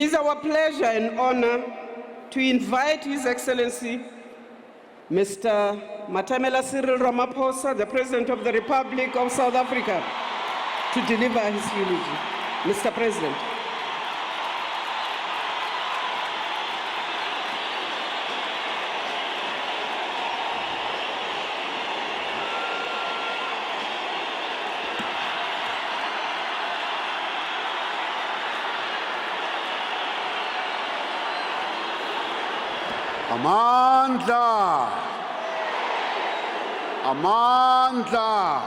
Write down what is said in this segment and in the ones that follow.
It is our pleasure and honor to invite His Excellency, Mr. Matamela Cyril Ramaphosa, the President of the Republic of South Africa, to deliver his eulogy. Mr. President. Amandla! Amandla!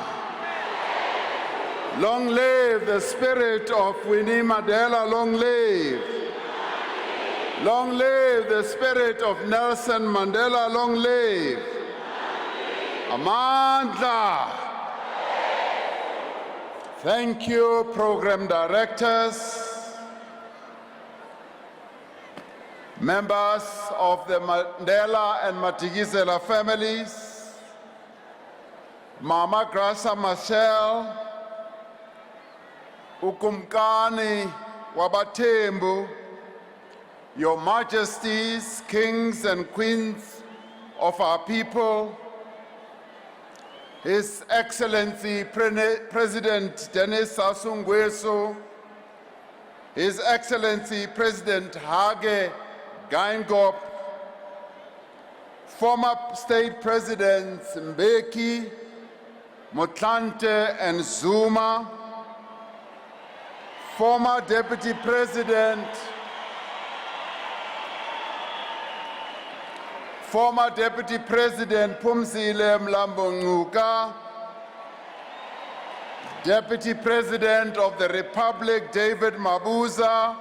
Long live the spirit of Winnie Mandela, long live! Long live the spirit of Nelson Mandela, long live! Amandla! Thank you, program directors, members of the Mandela and Madikizela families, Mama Grasa Machel, Ukumkani Wabatembu, Your Majesties, Kings and Queens of our people, His Excellency President Denis Sassou Nguesso, His Excellency President Hage Geingob, former state presidents Mbeki, Motlanthe and Zuma, former deputy president Phumzile Mlambo Ngcuka, Deputy President of the Republic David Mabuza,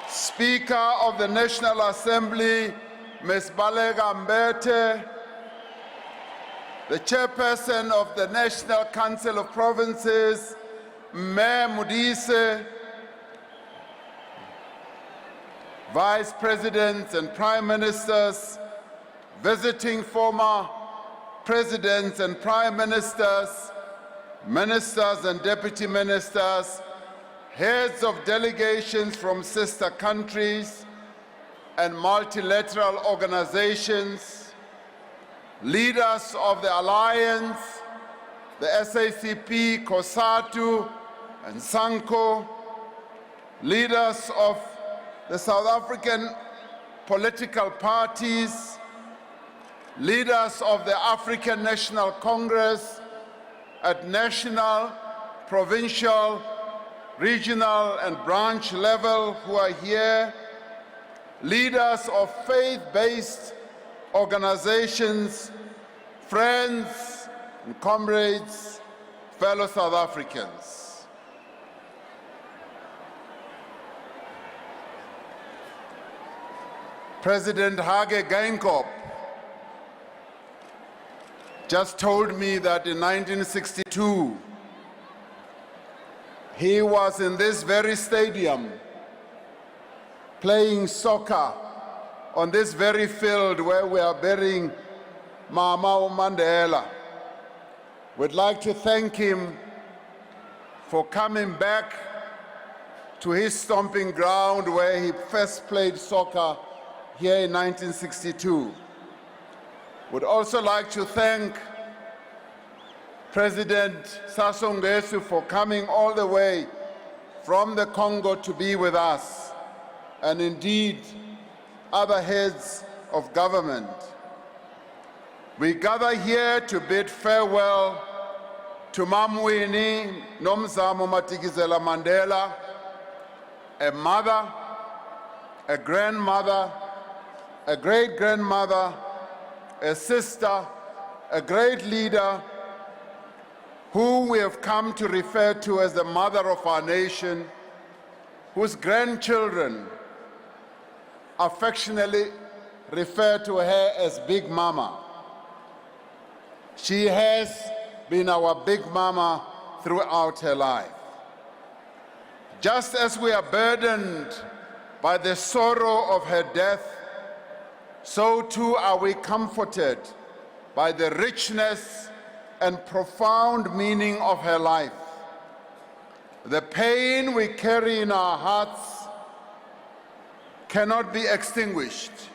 Speaker of the National Assembly Ms. Balega Mbete, the Chairperson of the National Council of Provinces Mme Modise, Vice Presidents and Prime Ministers, visiting former Presidents and Prime Ministers, Ministers and Deputy Ministers, heads of delegations from sister countries and multilateral organizations, leaders of the Alliance, the SACP, COSATU and SANCO, leaders of the South African political parties, leaders of the African National Congress at national, provincial, regional and branch level who are here, leaders of faith-based organizations, friends and comrades, fellow South Africans. President Hage Geingob just told me that in 1962, he was in this very stadium playing soccer on this very field where we are burying Mama Mandela. We'd like to thank him for coming back to his stomping ground where he first played soccer here in 1962. We'd also like to thank President Sassou Nguesso for coming all the way from the Congo to be with us, and indeed other heads of government. We gather here to bid farewell to Mama Winnie Madikizela-Mandela, a mother, a grandmother, a great-grandmother, a sister, a great leader, who we have come to refer to as the mother of our nation, whose grandchildren affectionately refer to her as Big Mama. She has been our Big Mama throughout her life. Just as we are burdened by the sorrow of her death, so too are we comforted by the richness and profound meaning of her life. The pain we carry in our hearts cannot be extinguished.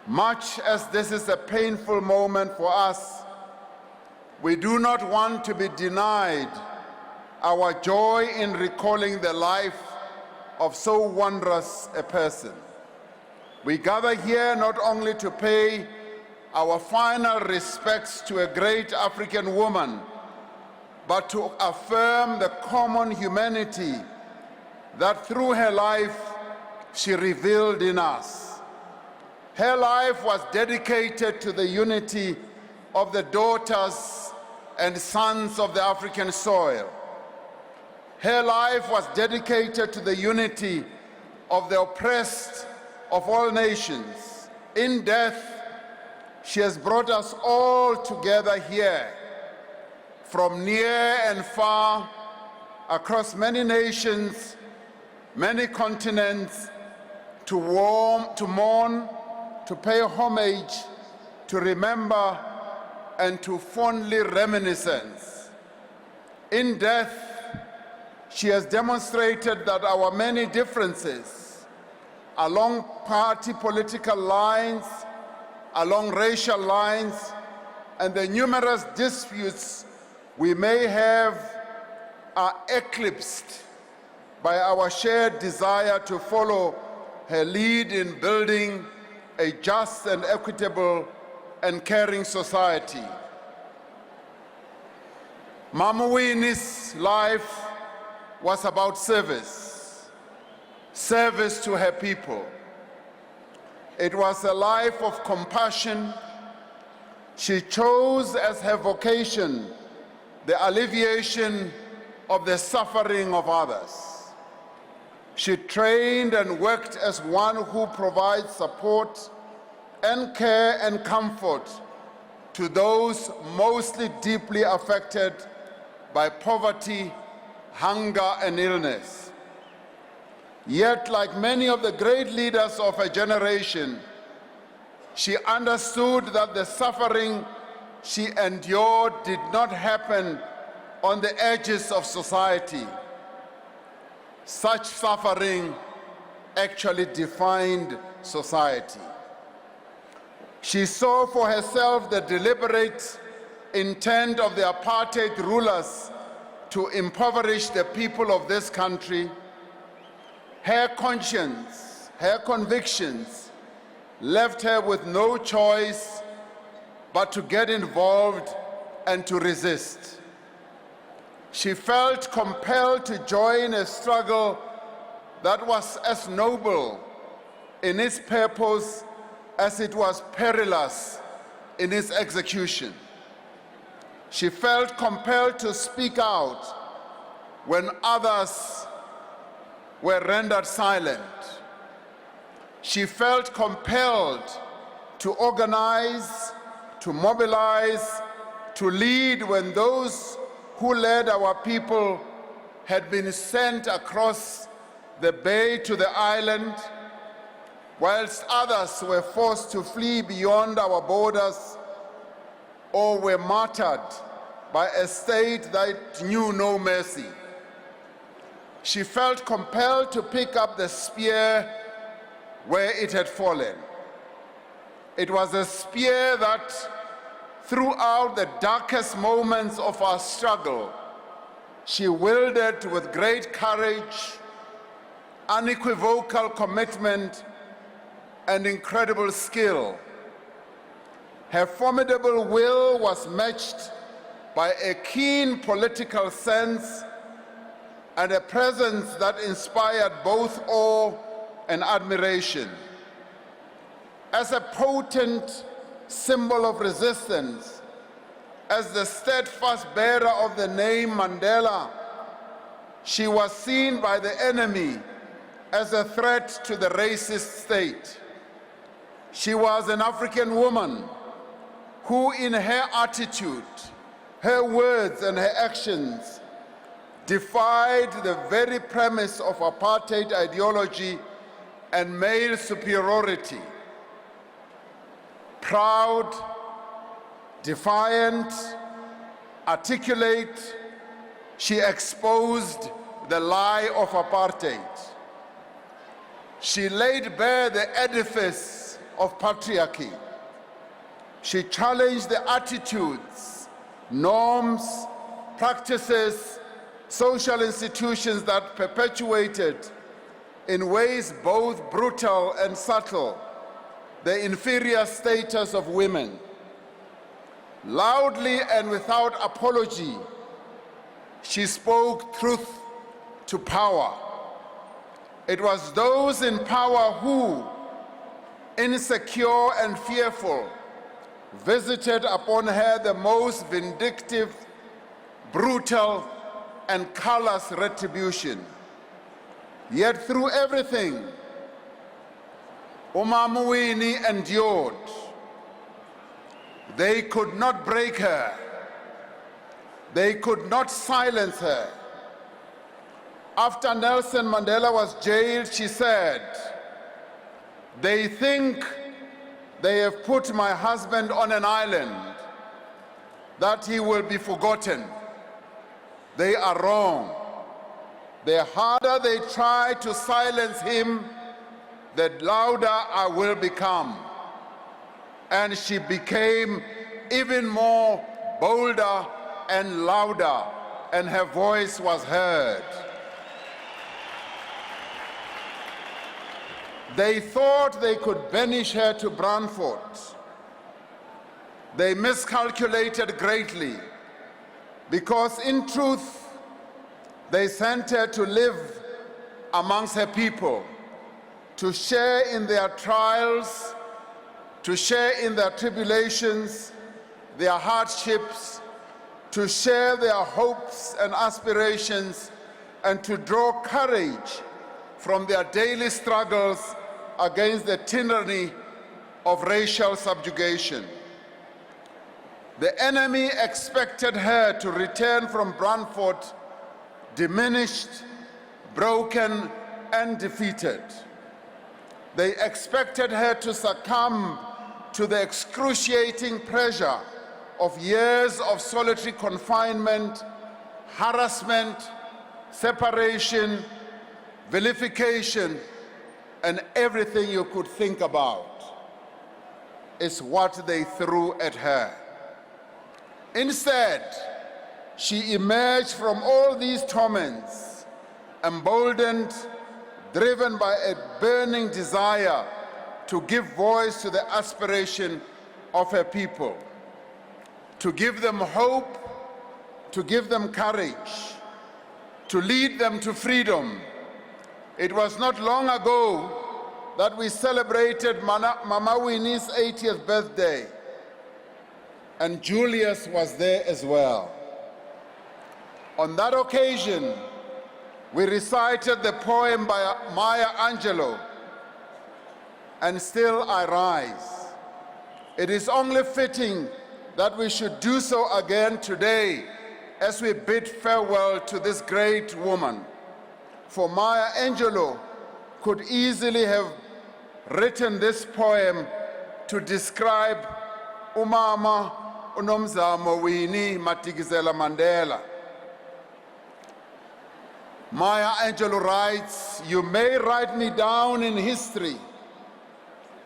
Much as this is a painful moment for us, we do not want to be denied our joy in recalling the life of so wondrous a person. We gather here not only to pay our final respects to a great African woman, but to affirm the common humanity that through her life she revealed in us. Her life was dedicated to the unity of the daughters and sons of the African soil. Her life was dedicated to the unity of the oppressed of all nations. In death, she has brought us all together here, from near and far, across many nations, many continents, to mourn, to pay homage, to remember, and to fondly reminiscence. In death, she has demonstrated that our many differences along party political lines, along racial lines, and the numerous disputes we may have are eclipsed by our shared desire to follow her lead in building a just and equitable and caring society. Mama Winnie's life was about service, service to her people. It was a life of compassion. She chose as her vocation the alleviation of the suffering of others. She trained and worked as one who provides support and care and comfort to those mostly deeply affected by poverty, hunger, and illness. Yet, like many of the great leaders of her generation, she understood that the suffering she endured did not happen on the edges of society. Such suffering actually defined society. She saw for herself the deliberate intent of the apartheid rulers to impoverish the people of this country. Her conscience, her convictions left her with no choice but to get involved and to resist. She felt compelled to join a struggle that was as noble in its purpose as it was perilous in its execution. She felt compelled to speak out when others were rendered silent. She felt compelled to organize, to mobilize, to lead when those who led our people had been sent across the bay to the island, whilst others were forced to flee beyond our borders or were martyred by a state that knew no mercy. She felt compelled to pick up the spear where it had fallen. It was a spear that, throughout the darkest moments of our struggle, she wielded with great courage, unequivocal commitment, and incredible skill. Her formidable will was matched by a keen political sense and a presence that inspired both awe and admiration. As a potent symbol of resistance, as the steadfast bearer of the name Mandela, she was seen by the enemy as a threat to the racist state. She was an African woman who, in her attitude, her words and her actions, defied the very premise of apartheid ideology and male superiority. Proud, defiant, articulate, she exposed the lie of apartheid. She laid bare the edifice of patriarchy. She challenged the attitudes, norms, practices, social institutions that perpetuated, in ways both brutal and subtle, the inferior status of women. Loudly and without apology, she spoke truth to power. It was those in power who, insecure and fearful, visited upon her the most vindictive, brutal, and callous retribution. Yet through everything, Mama Winnie endured. They could not break her. They could not silence her. After Nelson Mandela was jailed, she said, "They think they have put my husband on an island, that he will be forgotten. They are wrong. The harder they try to silence him, the louder I will become." And she became even more bolder and louder, and her voice was heard. They thought they could banish her to Brantford. They miscalculated greatly, because in truth, they sent her to live amongst her people, to share in their trials, to share in their tribulations, their hardships, to share their hopes and aspirations, and to draw courage from their daily struggles against the tyranny of racial subjugation. The enemy expected her to return from Brantford diminished, broken, and defeated. They expected her to succumb to the excruciating pressure of years of solitary confinement, harassment, separation, vilification, and everything you could think about is what they threw at her. Instead, she emerged from all these torments, emboldened, driven by a burning desire to give voice to the aspiration of her people, to give them hope, to give them courage, to lead them to freedom. It was not long ago that we celebrated Mama Winnie's 80th birthday, and Julius was there as well. On that occasion, we recited the poem by Maya Angelou, "And Still I Rise." It is only fitting that we should do so again today as we bid farewell to this great woman. For Maya Angelou could easily have written this poem to describe Umama uNomzamo Winnie Madikizela-Mandela. Maya Angelou writes, "You may write me down in history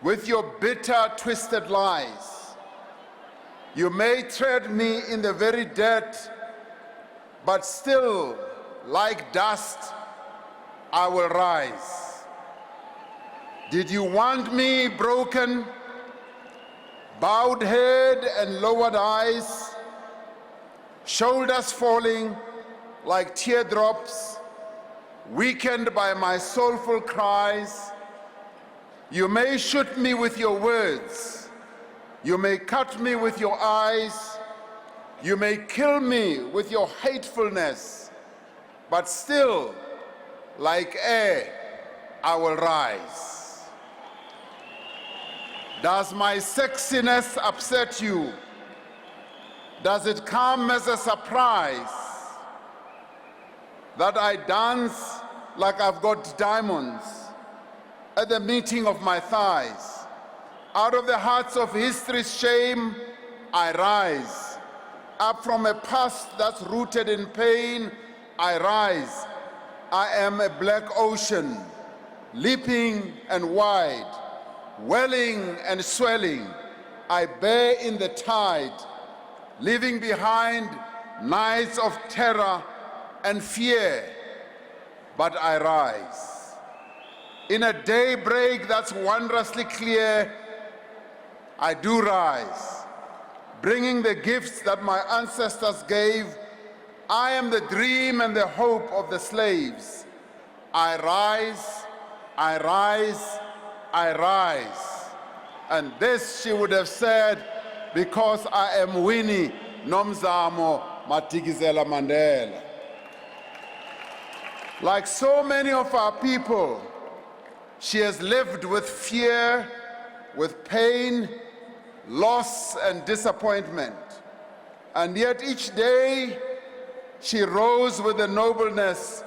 with your bitter, twisted lies. You may tread me in the very dirt, but still, like dust, I will rise. Did you want me broken, bowed head and lowered eyes, shoulders falling like teardrops, weakened by my soulful cries? You may shoot me with your words, you may cut me with your eyes, you may kill me with your hatefulness, but still, like air, I will rise. Does my sexiness upset you? Does it come as a surprise that I dance like I've got diamonds at the meeting of my thighs? Out of the hearts of history's shame, I rise. Up from a past that's rooted in pain, I rise. I am a black ocean, leaping and wide, welling and swelling, I bear in the tide, leaving behind nights of terror and fear, but I rise. In a daybreak that's wondrously clear, I do rise, bringing the gifts that my ancestors gave. I am the dream and the hope of the slaves. I rise, I rise, I rise. And this she would have said, because I am Winnie Madikizela-Mandela. Like so many of our people, she has lived with fear, with pain, loss, and disappointment. And yet each day, she rose with the nobleness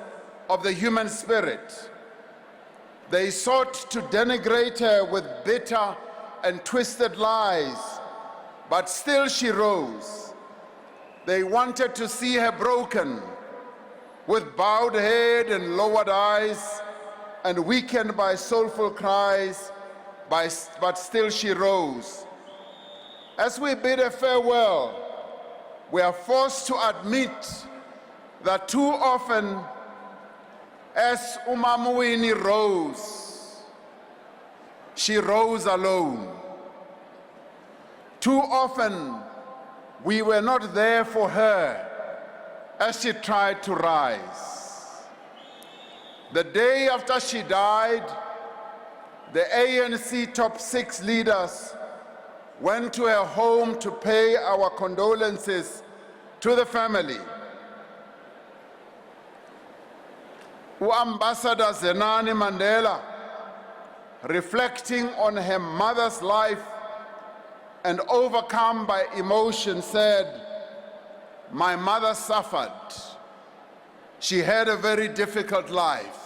of the human spirit. They sought to denigrate her with bitter and twisted lies, but still she rose. They wanted to see her broken, with bowed head and lowered eyes, and weakened by soulful cries, but still she rose. As we bid her farewell, we are forced to admit that too often, as Mama Winnie rose, she rose alone. Too often, we were not there for her as she tried to rise. The day after she died, the ANC top 6 leaders went to her home to pay our condolences to the family. Ambassador Zenani Mandela, reflecting on her mother's life and overcome by emotion, said, "My mother suffered. She had a very difficult life."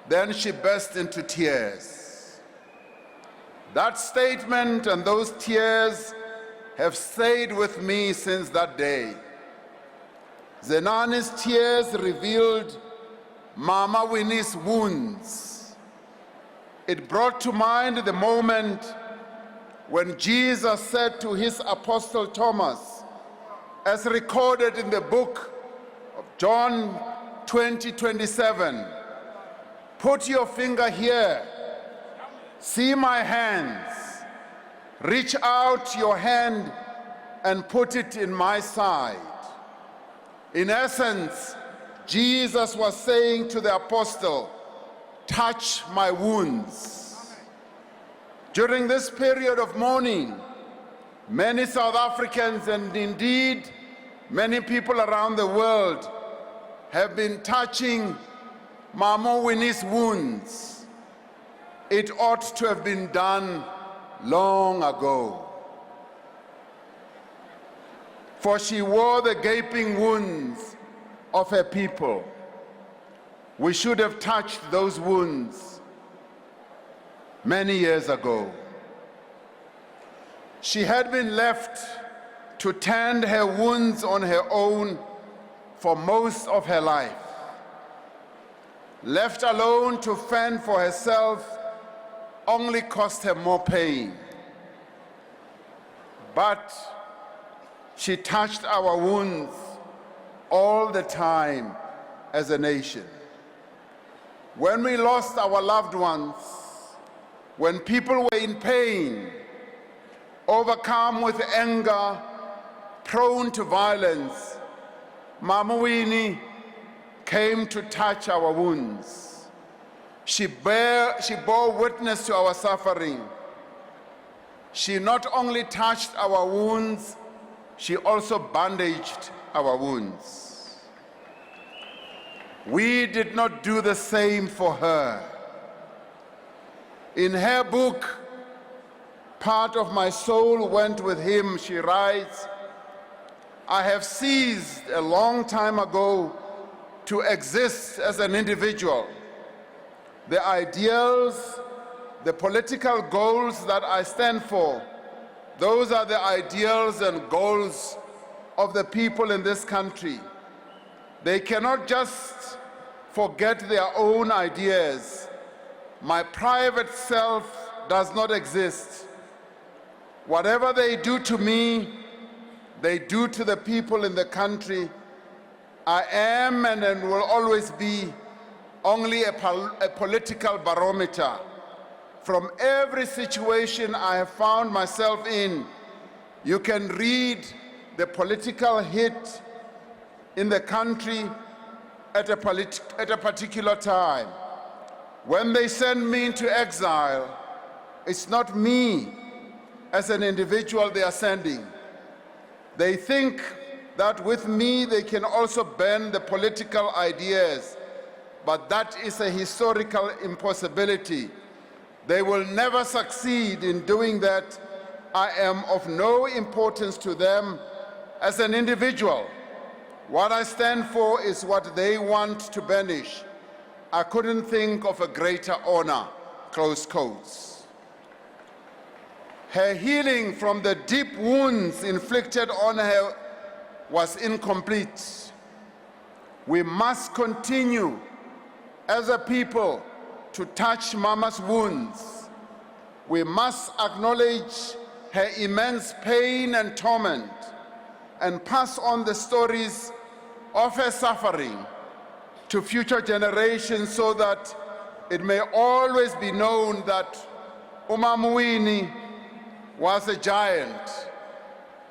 Then she burst into tears. That statement and those tears have stayed with me since that day. Zenani's tears revealed Mama Winnie's wounds. It brought to mind the moment when Jesus said to his apostle Thomas, as recorded in the book of John 20:27, "Put your finger here, see my hands, reach out your hand and put it in my side." In essence, Jesus was saying to the apostle, "Touch my wounds." During this period of mourning, many South Africans and indeed many people around the world have been touching Mama Winnie's wounds. It ought to have been done long ago. For she wore the gaping wounds of her people. We should have touched those wounds many years ago. She had been left to tend her wounds on her own for most of her life. Left alone to fend for herself only cost her more pain. But she touched our wounds all the time as a nation. When we lost our loved ones, when people were in pain, overcome with anger, prone to violence, Mama Winnie came to touch our wounds. She bore witness to our suffering. She not only touched our wounds, she also bandaged our wounds. We did not do the same for her. In her book, "Part of My Soul Went With Him," she writes, "I have ceased a long time ago to exist as an individual. The ideals, the political goals that I stand for, those are the ideals and goals of the people in this country. They cannot just forget their own ideas. My private self does not exist. Whatever they do to me, they do to the people in the country. I am and will always be only a political barometer. From every situation I have found myself in, you can read the political hit in the country at a particular time. When they send me into exile, it's not me as an individual they are sending. They think that with me they can also bend the political ideas, but that is a historical impossibility. They will never succeed in doing that. I am of no importance to them as an individual. What I stand for is what they want to banish. I couldn't think of a greater honor, close quotes. Her healing from the deep wounds inflicted on her was incomplete. We must continue as a people to touch Mama's wounds. We must acknowledge her immense pain and torment and pass on the stories of her suffering to future generations so that it may always be known that Mama Winnie was a giant,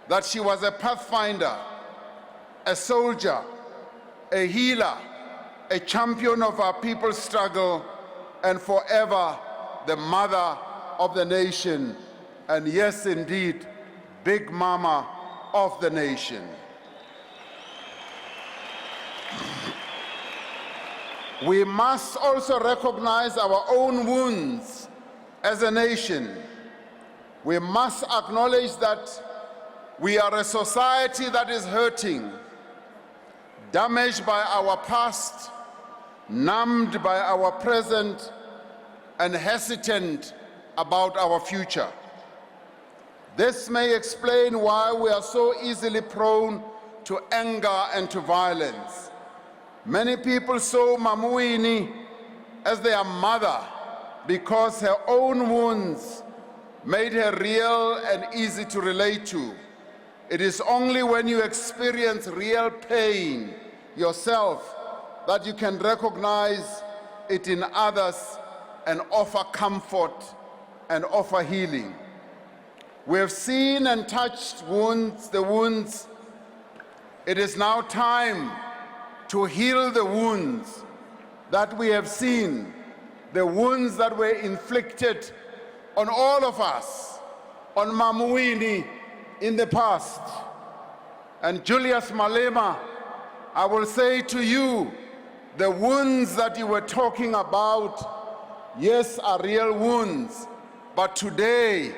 that she was a pathfinder, a soldier, a healer, a champion of our people's struggle, and forever the mother of the nation, and yes, indeed, Big Mama of the nation. We must also recognize our own wounds as a nation. We must acknowledge that we are a society that is hurting, damaged by our past, numbed by our present, and hesitant about our future. This may explain why we are so easily prone to anger and to violence. Many people saw Mama Winnie as their mother because her own wounds made her real and easy to relate to. It is only when you experience real pain yourself that you can recognize it in others and offer comfort and offer healing. We have seen and touched the wounds. It is now time to heal the wounds that we have seen, the wounds that were inflicted on all of us, on Mama Winnie in the past. And Julius Malema, I will say to you, the wounds that you were talking about, yes, are real wounds, but today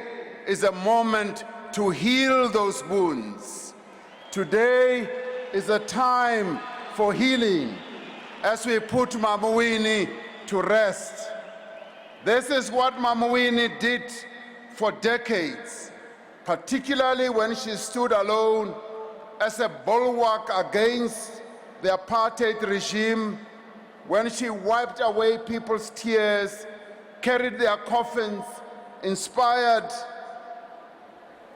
is a moment to heal those wounds. Today is a time for healing as we put Mama Winnie to rest. This is what Mama Winnie did for decades, particularly when she stood alone as a bulwark against the apartheid regime, when she wiped away people's tears, carried their coffins, inspired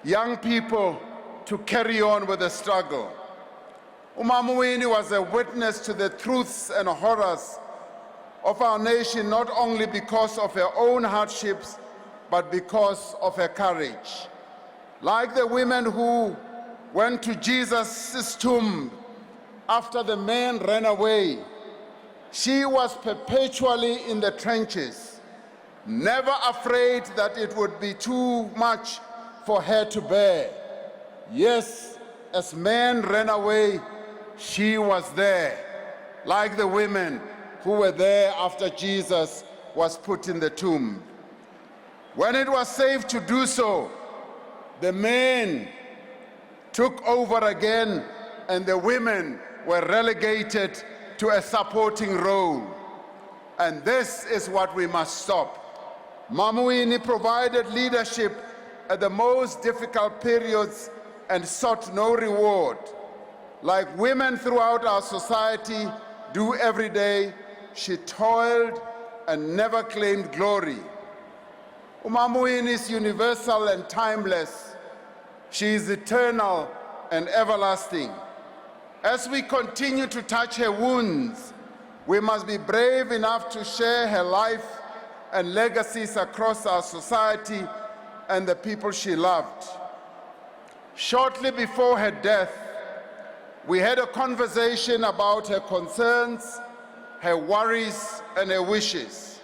young people to carry on with the struggle. Mama Winnie was a witness to the truths and horrors of our nation, not only because of her own hardships, but because of her courage. Like the women who went to Jesus' tomb after the men ran away, she was perpetually in the trenches, never afraid that it would be too much for her to bear. Yes, as men ran away, she was there, like the women who were there after Jesus was put in the tomb. When it was safe to do so, the men took over again and the women were relegated to a supporting role. And this is what we must stop. Mama Winnie provided leadership at the most difficult periods and sought no reward. Like women throughout our society do every day, she toiled and never claimed glory. Mama Winnie is universal and timeless. She is eternal and everlasting. As we continue to touch her wounds, we must be brave enough to share her life and legacies across our society and the people she loved. Shortly before her death, we had a conversation about her concerns, her worries, and her wishes.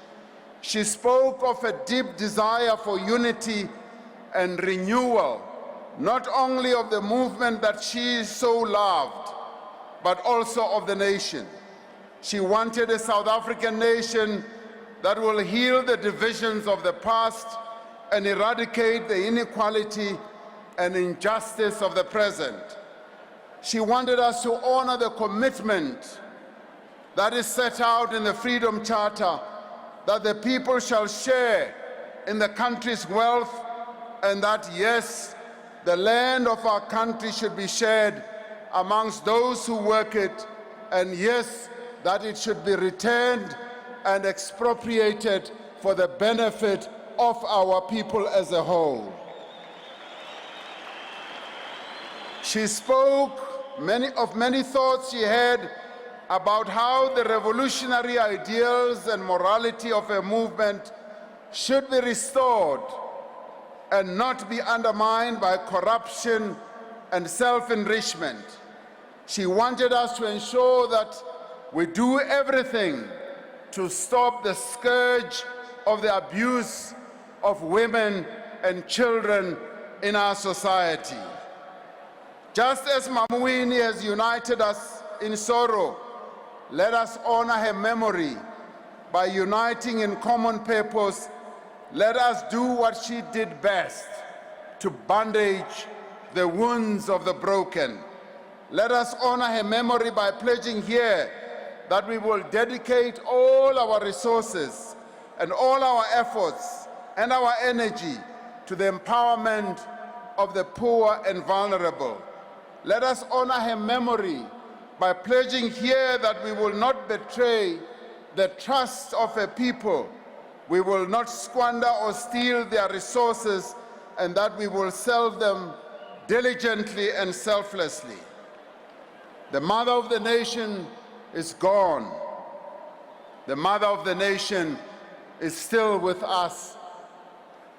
She spoke of a deep desire for unity and renewal, not only of the movement that she so loved, but also of the nation. She wanted a South African nation that will heal the divisions of the past and eradicate the inequality and injustice of the present. She wanted us to honor the commitment that is set out in the Freedom Charter, that the people shall share in the country's wealth, and that, yes, the land of our country should be shared amongst those who work it, and yes, that it should be returned and expropriated for the benefit of our people as a whole. She spoke of many thoughts she had about how the revolutionary ideals and morality of a movement should be restored and not be undermined by corruption and self-enrichment. She wanted us to ensure that we do everything to stop the scourge of the abuse of women and children in our society. Just as Mama Winnie has united us in sorrow, let us honor her memory by uniting in common purpose. Let us do what she did best, to bandage the wounds of the broken. Let us honor her memory by pledging here that we will dedicate all our resources and all our efforts and our energy to the empowerment of the poor and vulnerable. Let us honor her memory by pledging here that we will not betray the trust of her people. We will not squander or steal their resources, and that we will serve them diligently and selflessly. The mother of the nation is gone. The mother of the nation is still with us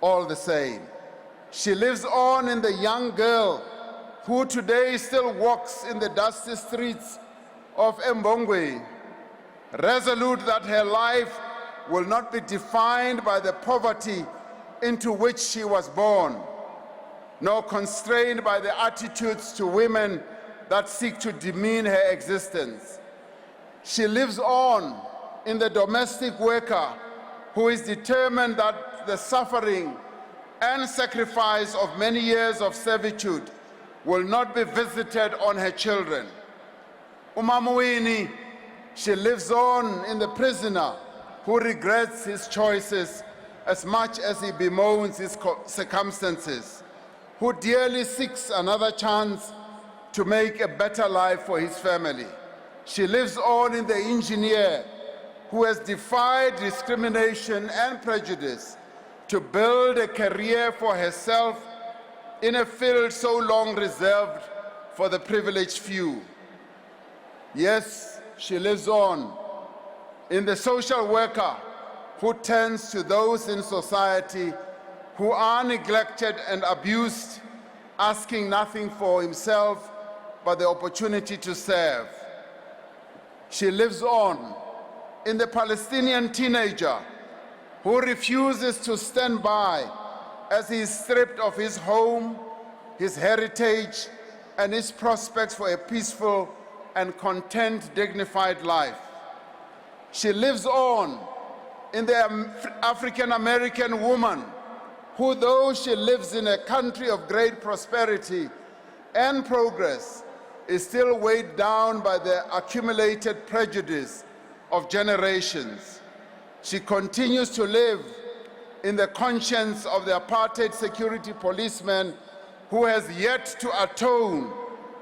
all the same. She lives on in the young girl who today still walks in the dusty streets of Mbongwe, resolute that her life will not be defined by the poverty into which she was born, nor constrained by the attitudes to women that seek to demean her existence. She lives on in the domestic worker who is determined that the suffering and sacrifice of many years of servitude will not be visited on her children. Mama Winnie, she lives on in the prisoner who regrets his choices as much as he bemoans his circumstances, who dearly seeks another chance to make a better life for his family. She lives on in the engineer who has defied discrimination and prejudice to build a career for herself in a field so long reserved for the privileged few. Yes, she lives on in the social worker who tends to those in society who are neglected and abused, asking nothing for himself but the opportunity to serve. She lives on in the Palestinian teenager who refuses to stand by as he is stripped of his home, his heritage, and his prospects for a peaceful and content, dignified life. She lives on in the African-American woman who, though she lives in a country of great prosperity and progress, is still weighed down by the accumulated prejudice of generations. She continues to live in the conscience of the apartheid security policeman who has yet to atone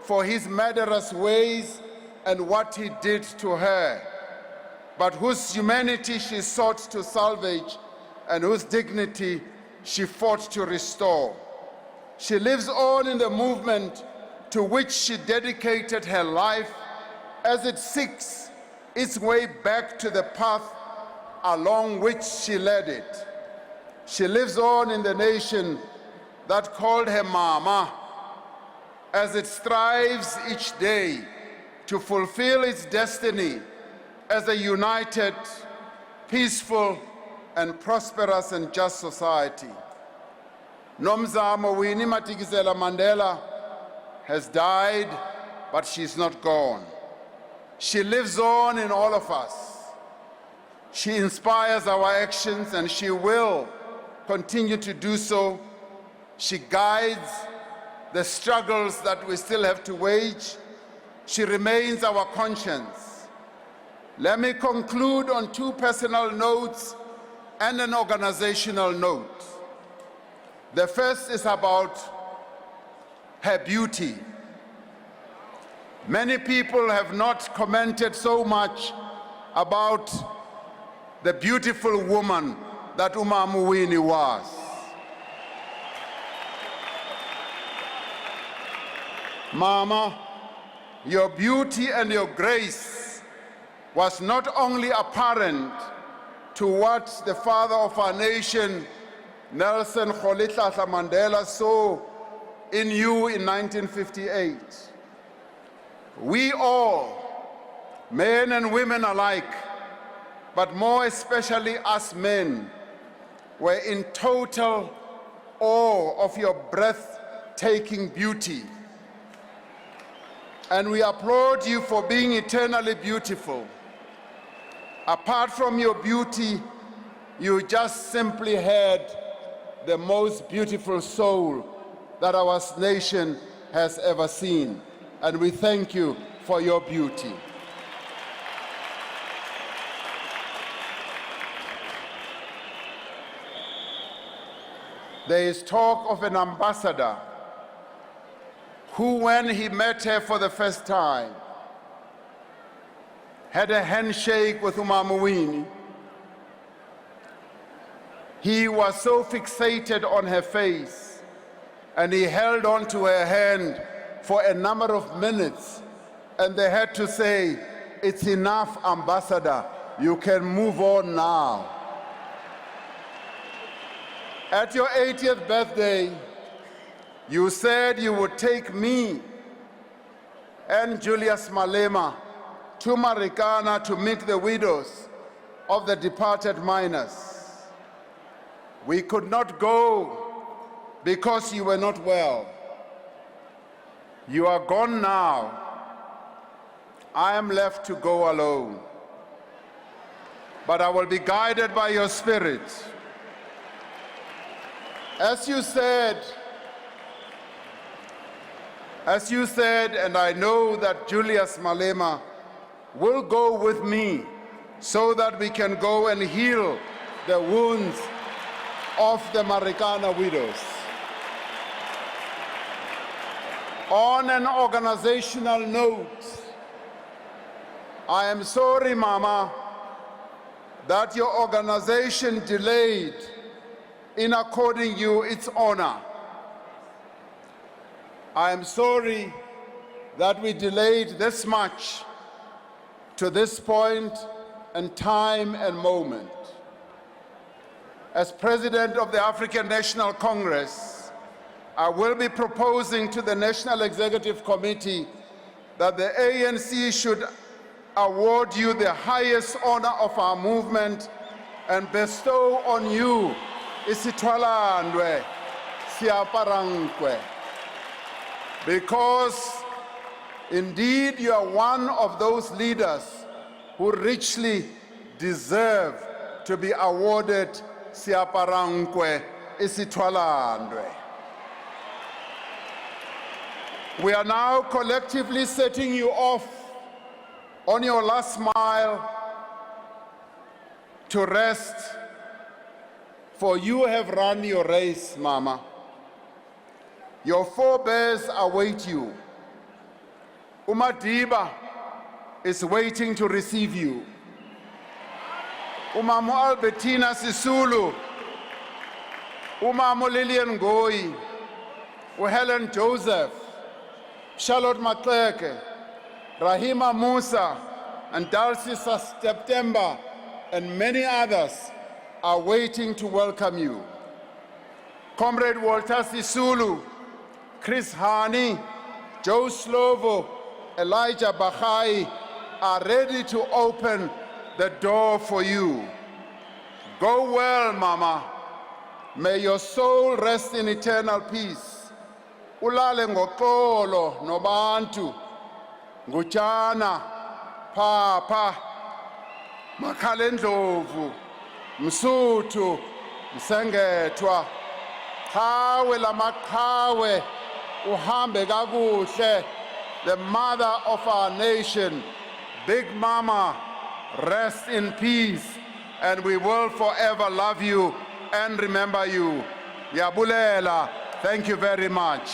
for his murderous ways and what he did to her. but whose humanity she sought to salvage and whose dignity she fought to restore. She lives on in the movement to which she dedicated her life as it seeks its way back to the path along which she led it. She lives on in the nation that called her Mama as it strives each day to fulfill its destiny as a united, peaceful, and prosperous and just society. Nomzamo Winnie Madikizela-Mandela has died, but she's not gone. She lives on in all of us. She inspires our actions, and she will continue to do so. She guides the struggles that we still have to wage. She remains our conscience. Let me conclude on two personal notes and an organizational note. The first is about her beauty. Many people have not commented so much about the beautiful woman that Mama Winnie was. Mama, your beauty and your grace was not only apparent to what the father of our nation, Nelson Mandela, saw in you in 1958. We all, men and women alike, but more especially us men, were in total awe of your breathtaking beauty. And we applaud you for being eternally beautiful. Apart from your beauty, you just simply had the most beautiful soul that our nation has ever seen. And we thank you for your beauty. There is talk of an ambassador who, when he met her for the first time, had a handshake with Mama Winnie. He was so fixated on her face, and he held on to her hand for a number of minutes, and they had to say, "It's enough, Ambassador, you can move on now." At your 80th birthday, you said you would take me and Julius Malema to Marikana to meet the widows of the departed miners. We could not go because you were not well. You are gone now. I am left to go alone. But I will be guided by your spirit. As you said, and I know that Julius Malema will go with me so that we can go and heal the wounds of the Marikana widows. On an organizational note, I am sorry, Mama, that your organization delayed in according you its honor. I am sorry that we delayed this much to this point and time and moment. As President of the African National Congress, I will be proposing to the National Executive Committee that the ANC should award you the highest honor of our movement and bestow on you isithwalandwe siaparankwe, because indeed you are one of those leaders who richly deserve to be awarded siaparankwe isithwalandwe. We are now collectively setting you off on your last mile to rest, for you have run your race, Mama. Your forebears await you. Umadiba is waiting to receive you. Umama Albertina Sisulu, Umama Lillian Ngoyi, Helen Joseph, Charlotte Matleke, Rahima Musa, and Darcy September, and many others are waiting to welcome you. Comrade Walter Sisulu, Chris Hani, Joe Slovo, Elijah Bahai are ready to open the door for you. Go well, Mama. May your soul rest in eternal peace. Ulale ngoxolo nobantu, Nguchana, Papa, Makhalendlovu, Msuthu, Msengethwa, Qhawe lamaqhawe, uhambe kakuhle, the mother of our nation, Big Mama, rest in peace, and we will forever love you and remember you. Yabulela, thank you very much.